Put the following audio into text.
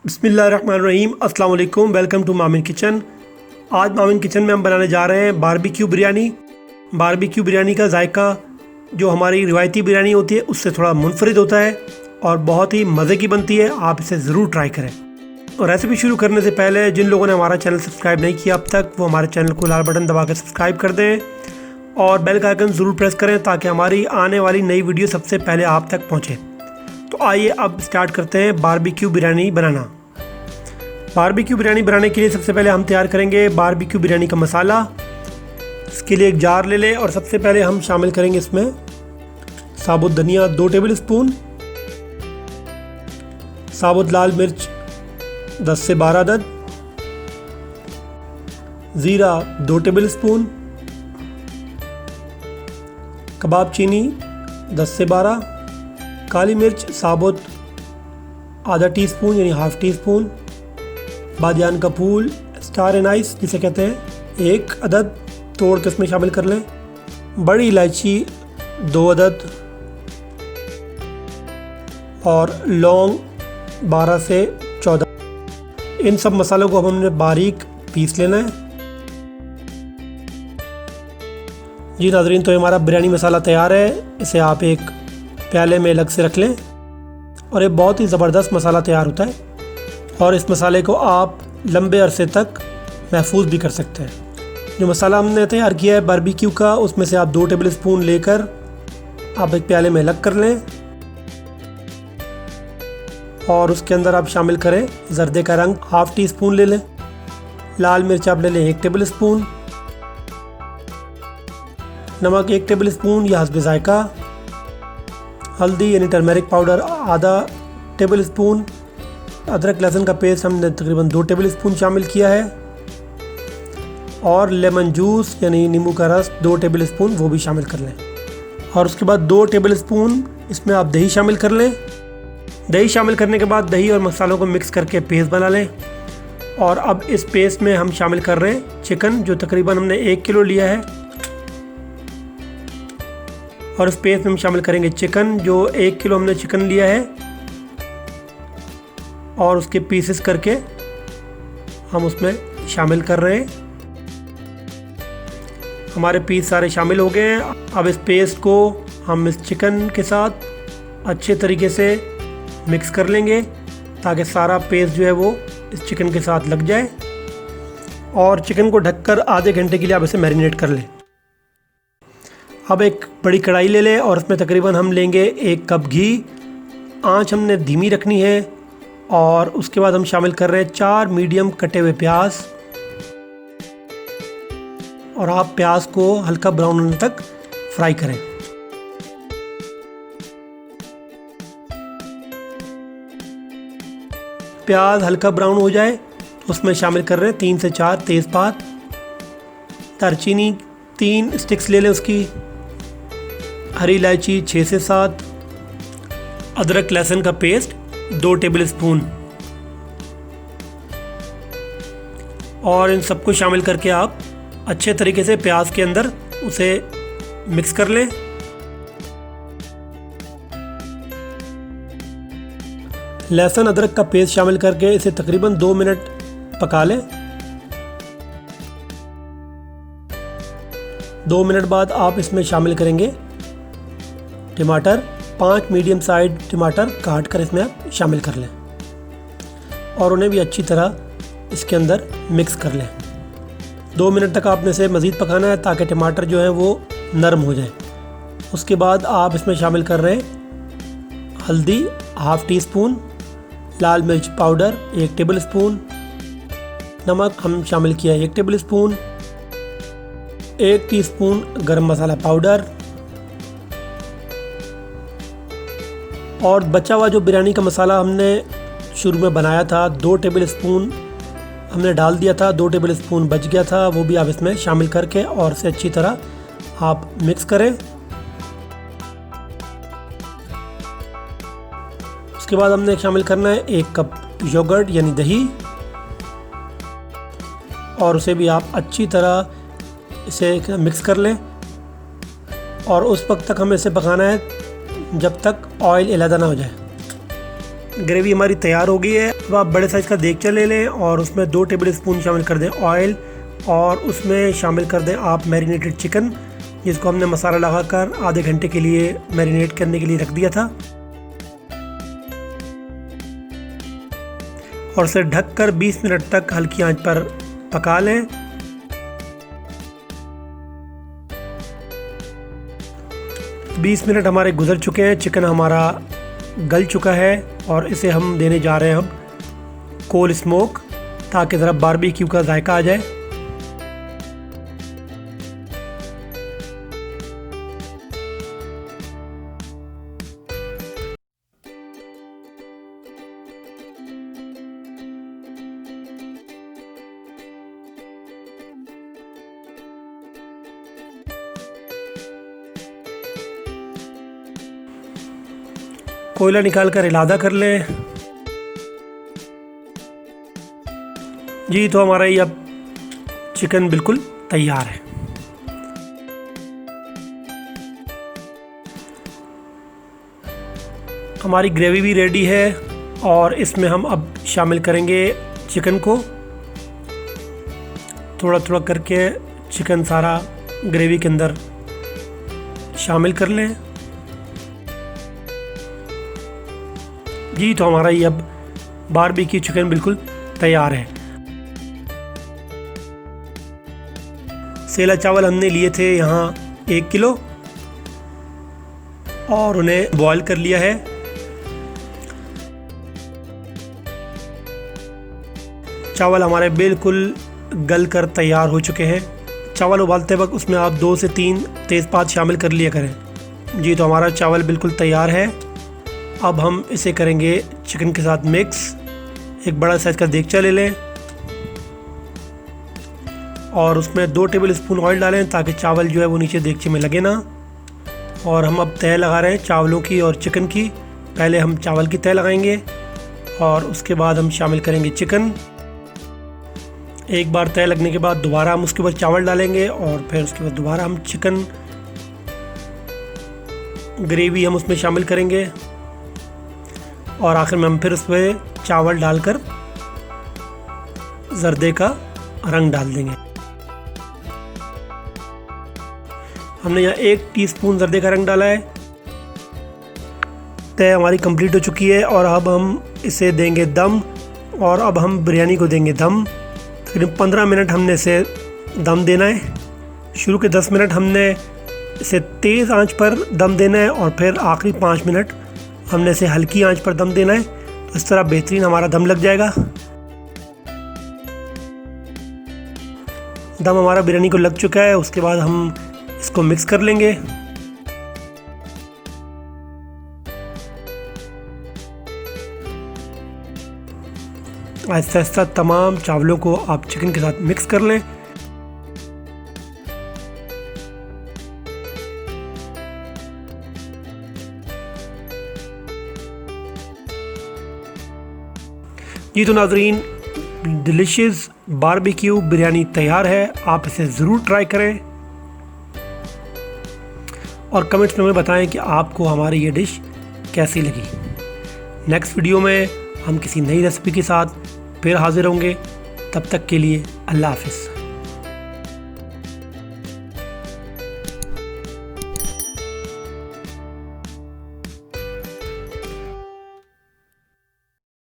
बिस्मिल्लाहिर्रहमानिर्रहीम। अस्सलाम वालेकुम। Welcome to Mamin kitchen. आज मामिन किचन में हम बनाने जा रहे हैं बारबेक्यू बिरयानी। बारबेक्यू बिरयानी का जायका जो हमारी रिवायती बिरयानी होती है उससे थोड़ा मुनफरिद होता है और बहुत ही मज़े की बनती है। आप इसे ज़रूर ट्राई करें। और रेसिपी शुरू करने से पहले जिन लोगों ने हमारा चैनल सब्सक्राइब नहीं किया अब तक, वो हमारे चैनल को लाल बटन दबा कर सब्सक्राइब कर दें और बेल का आइकन ज़रूर प्रेस करें ताकि हमारी आने वाली नई वीडियो सबसे पहले आप तक पहुँचे। तो आइए अब स्टार्ट करते हैं बारबेक्यू बिरयानी बनाना। बारबेक्यू बिरयानी बनाने के लिए सबसे पहले हम तैयार करेंगे बारबेक्यू बिरयानी का मसाला। इसके लिए एक जार ले लें और सबसे पहले हम शामिल करेंगे इसमें साबुत धनिया 2 टेबल स्पून, साबुत लाल मिर्च 10 से 12 अदद, ज़ीरा 2 टेबल स्पून, कबाब चीनी 10 से 12, काली मिर्च साबुत आधा टीस्पून यानी हाफ टी स्पून, बादियान का फूल स्टार एनाइस जिसे कहते हैं 1 अदद तोड़ के इसमें शामिल कर लें, बड़ी इलायची 2 अदद और लौंग 12 से 14। इन सब मसालों को हमने बारीक पीस लेना है। जी नाज़रीन, तो हमारा बिरयानी मसाला तैयार है। इसे आप एक प्याले में अलग से रख लें और ये बहुत ही ज़बरदस्त मसाला तैयार होता है और इस मसाले को आप लंबे अरसे तक महफूज भी कर सकते हैं। जो मसाला हमने तैयार किया है बारबेक्यू का, उसमें से आप 2 टेबल स्पून लेकर आप एक प्याले में अलग कर लें और उसके अंदर आप शामिल करें ज़र्दे का रंग हाफ टी स्पून ले लें, लाल मिर्च आप ले लें 1 टेबल स्पून, नमक 1 टेबल स्पून या हस्बे ज़ायका, हल्दी यानी टर्मेरिक पाउडर आधा टेबल स्पून, अदरक लहसुन का पेस्ट हमने तकरीबन 2 टेबल स्पून शामिल किया है और लेमन जूस यानी नींबू का रस 2 टेबल स्पून वो भी शामिल कर लें। और उसके बाद 2 टेबल स्पून इसमें आप दही शामिल कर लें। दही शामिल करने के बाद दही और मसालों को मिक्स करके पेस्ट बना लें। और अब इस पेस्ट में हम शामिल कर रहे हैं चिकन जो तकरीबन हमने 1 किलो लिया है और इस पेस्ट में हम शामिल करेंगे चिकन जो 1 किलो हमने चिकन लिया है और उसके पीसेस करके हम उसमें शामिल कर रहे हैं। हमारे पीस सारे शामिल हो गए हैं। अब इस पेस्ट को हम इस चिकन के साथ अच्छे तरीके से मिक्स कर लेंगे ताकि सारा पेस्ट जो है वो इस चिकन के साथ लग जाए और चिकन को ढककर आधे घंटे के लिए आप इसे मैरिनेट कर लें। अब एक बड़ी कढ़ाई ले लें और इसमें तकरीबन हम लेंगे 1 कप घी। आंच हमने धीमी रखनी है और उसके बाद हम शामिल कर रहे हैं 4 मीडियम कटे हुए प्याज और आप प्याज को हल्का ब्राउन होने तक फ्राई करें। प्याज हल्का ब्राउन हो जाए तो उसमें शामिल कर रहे हैं 3 से 4 तेज़पात, दालचीनी 3 स्टिक्स ले लें उसकी, हरी इलायची 6 से 7, अदरक लहसुन का पेस्ट 2 टेबल स्पून और इन सबको शामिल करके आप अच्छे तरीके से प्याज के अंदर उसे मिक्स कर लें। लहसुन अदरक का पेस्ट शामिल करके इसे तकरीबन 2 मिनट पका लें। 2 मिनट बाद आप इसमें शामिल करेंगे टमाटर, 5 मीडियम साइज टमाटर काट कर इसमें आप शामिल कर लें और उन्हें भी अच्छी तरह इसके अंदर मिक्स कर लें। 2 मिनट तक आपने इसे मज़ीद पकाना है ताकि टमाटर जो है वो नरम हो जाए। उसके बाद आप इसमें शामिल कर रहे हैं हल्दी हाफ टी स्पून, लाल मिर्च पाउडर 1 टेबल स्पून, नमक हम शामिल किया 1 टेबल स्पून, 1 टीस्पून गरम मसाला पाउडर और बचा हुआ जो बिरयानी का मसाला हमने शुरू में बनाया था 2 टेबल स्पून हमने डाल दिया था, 2 टेबल स्पून बच गया था, वो भी आप इसमें शामिल करके और इसे अच्छी तरह आप मिक्स करें। उसके बाद हमने शामिल करना है 1 कप योगर्ट यानी दही और उसे भी आप अच्छी तरह इसे मिक्स कर लें और उस वक्त तक हमें इसे पकाना है जब तक ऑयल अलग ना हो जाए। ग्रेवी हमारी तैयार हो गई है। अब आप बड़े साइज़ का देगचा ले लें और उसमें 2 टेबल स्पून शामिल कर दें ऑयल, और उसमें शामिल कर दें आप मैरिनेटेड चिकन, जिसको हमने मसाला लगाकर आधे घंटे के लिए मैरिनेट करने के लिए रख दिया था, और उसे ढककर 20 मिनट तक हल्की आंच पर पका लें। बीस मिनट हमारे गुजर चुके हैं, चिकन हमारा गल चुका है और इसे हम देने जा रहे हैं अब कोल स्मोक, ताकि ज़रा बारबेक्यू का जायका आ जाए। कोयला निकाल कर इलादा कर लें। जी तो हमारा ये अब चिकन बिल्कुल तैयार है। हमारी ग्रेवी भी रेडी है और इसमें हम अब शामिल करेंगे चिकन को। थोड़ा थोड़ा करके चिकन सारा ग्रेवी के अंदर शामिल कर लें। जी तो हमारा ये अब बारबेक्यू चिकन बिल्कुल तैयार है। सेला चावल हमने लिए थे यहाँ 1 किलो और उन्हें बॉईल कर लिया है। चावल हमारे बिल्कुल गल कर तैयार हो चुके हैं। चावल उबालते वक्त उसमें आप 2 से 3 तेज़पात शामिल कर लिया करें। जी तो हमारा चावल बिल्कुल तैयार है। अब हम इसे करेंगे चिकन के साथ मिक्स। एक बड़ा साइज़ का देगचा ले लें और उसमें 2 टेबल स्पून ऑयल डालें, ताकि चावल जो है वो नीचे देगचे में लगे ना। और हम अब तह लगा रहे हैं चावलों की और चिकन की। पहले हम चावल की तह लगाएंगे और उसके बाद हम शामिल करेंगे चिकन। एक बार तह लगने के बाद दोबारा हम उसके ऊपर चावल डालेंगे और फिर उसके बाद दोबारा हम चिकन ग्रेवी हम उसमें शामिल करेंगे और आखिर में हम फिर उसमें चावल डालकर जर्दे का रंग डाल देंगे। हमने यहाँ 1 टीस्पून जर्दे का रंग डाला है। तय हमारी कंप्लीट हो चुकी है और अब हम इसे देंगे दम। और अब हम बिरयानी को देंगे दम। तकरीबन 15 मिनट हमने इसे दम देना है। शुरू के 10 मिनट हमने इसे तेज़ आंच पर दम देना है और फिर आखिरी 5 मिनट हमने इसे हल्की आंच पर दम देना है। तो इस तरह बेहतरीन हमारा दम लग जाएगा। दम हमारा बिरयानी को लग चुका है। उसके बाद हम इसको मिक्स कर लेंगे। आहिस्ता आहिस्ता तमाम चावलों को आप चिकन के साथ मिक्स कर लें। जी तो नाज़रीन, डिलीशियस बारबेक्यू बिरयानी तैयार है। आप इसे ज़रूर ट्राई करें और कमेंट्स में हमें बताएं कि आपको हमारी ये डिश कैसी लगी। नेक्स्ट वीडियो में हम किसी नई रेसिपी के साथ फिर हाजिर होंगे। तब तक के लिए अल्लाह हाफ़िज़।